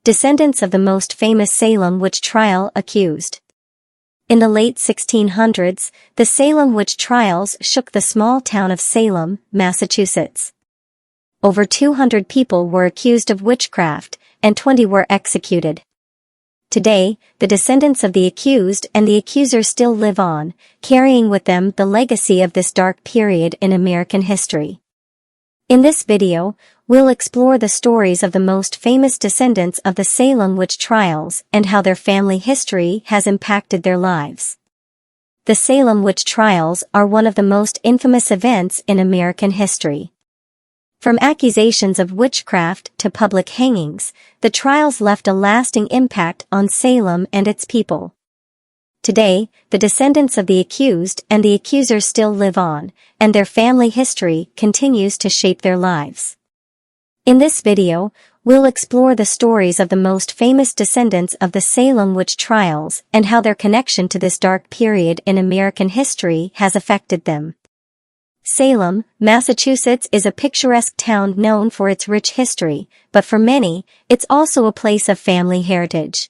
Descendants of the most famous Salem witch trial accused. In the late 1600s, the Salem Witch Trials shook the small town of Salem, Massachusetts. Over 200 people were accused of witchcraft, and 20 were executed. Today, the descendants of the accused and the accusers still live on, carrying with them the legacy of this dark period in American history. In this video, we'll explore the stories of the most famous descendants of the Salem Witch Trials and how their family history has impacted their lives. The Salem Witch Trials are one of the most infamous events in American history. From accusations of witchcraft to public hangings, the trials left a lasting impact on Salem and its people. Today, the descendants of the accused and the accusers still live on, and their family history continues to shape their lives. In this video, we'll explore the stories of the most famous descendants of the Salem Witch Trials and how their connection to this dark period in American history has affected them. Salem, Massachusetts is a picturesque town known for its rich history, but for many, it's also a place of family heritage.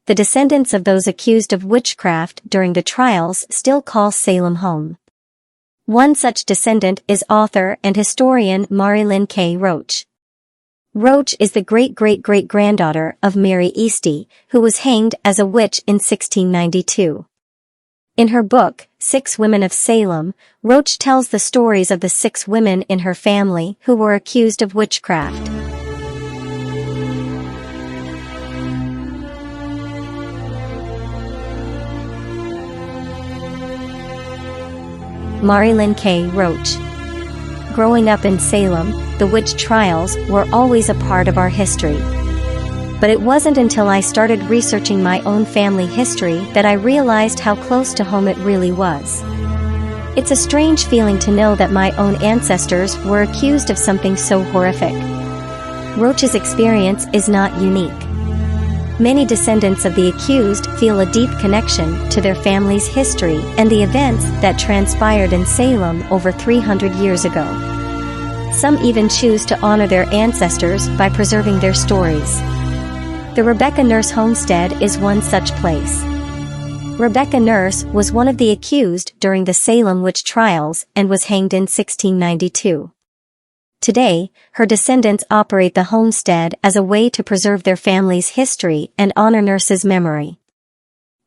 The descendants of those accused of witchcraft during the trials still call Salem home. One such descendant is author and historian Mary Lynn K. Roach. Roach is the great-great-great-granddaughter of Mary Easty, who was hanged as a witch in 1692. In her book, 6 Women of Salem, Roach tells the stories of the 6 women in her family who were accused of witchcraft. Mary Lynn K. Roach. Growing up in Salem, the witch trials were always a part of our history. But it wasn't until I started researching my own family history that I realized how close to home it really was. It's a strange feeling to know that my own ancestors were accused of something so horrific. Roach's experience is not unique. Many descendants of the accused feel a deep connection to their family's history and the events that transpired in Salem over 300 years ago. Some even choose to honor their ancestors by preserving their stories. The Rebecca Nurse Homestead is one such place. Rebecca Nurse was one of the accused during the Salem Witch Trials and was hanged in 1692. Today, her descendants operate the homestead as a way to preserve their family's history and honor Nurse's memory.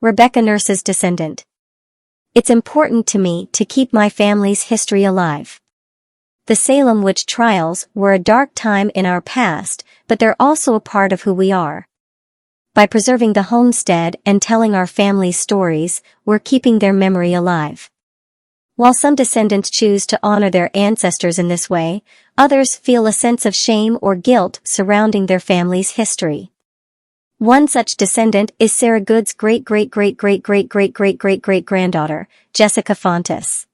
Rebecca Nurse's descendant. It's important to me to keep my family's history alive. The Salem Witch Trials were a dark time in our past, but they're also a part of who we are. By preserving the homestead and telling our family's stories, we're keeping their memory alive. While some descendants choose to honor their ancestors in this way, others feel a sense of shame or guilt surrounding their family's history. One such descendant is Sarah Good's great-great-great-great-great-great-great-great-granddaughter, Jessica Fontes.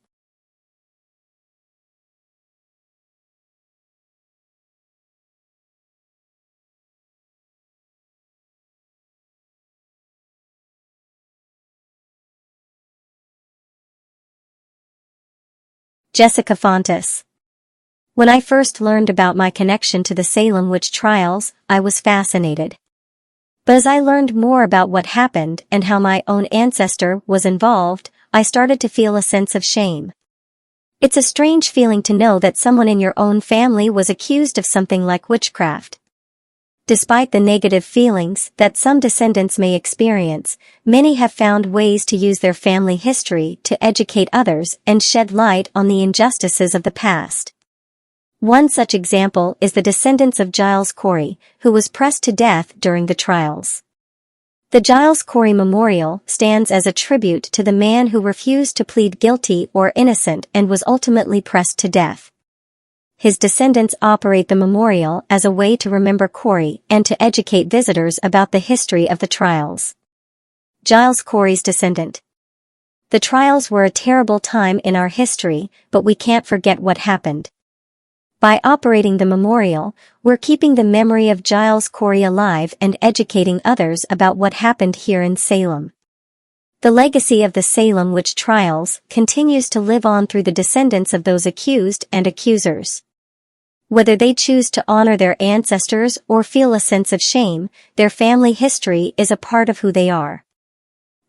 Jessica Fontes. When I first learned about my connection to the Salem Witch Trials, I was fascinated. But as I learned more about what happened and how my own ancestor was involved, I started to feel a sense of shame. It's a strange feeling to know that someone in your own family was accused of something like witchcraft. Despite the negative feelings that some descendants may experience, many have found ways to use their family history to educate others and shed light on the injustices of the past. One such example is the descendants of Giles Corey, who was pressed to death during the trials. The Giles Corey Memorial stands as a tribute to the man who refused to plead guilty or innocent and was ultimately pressed to death. His descendants operate the memorial as a way to remember Corey and to educate visitors about the history of the trials. Giles Corey's descendant. The trials were a terrible time in our history, but we can't forget what happened. By operating the memorial, we're keeping the memory of Giles Corey alive and educating others about what happened here in Salem. The legacy of the Salem Witch Trials continues to live on through the descendants of those accused and accusers. Whether they choose to honor their ancestors or feel a sense of shame, their family history is a part of who they are.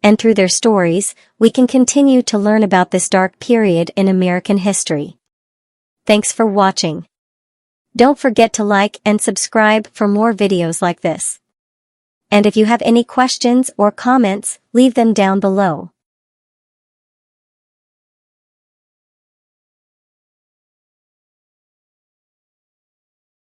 And through their stories, we can continue to learn about this dark period in American history. Thanks for watching. Don't forget to like and subscribe for more videos like this. And if you have any questions or comments, leave them down below.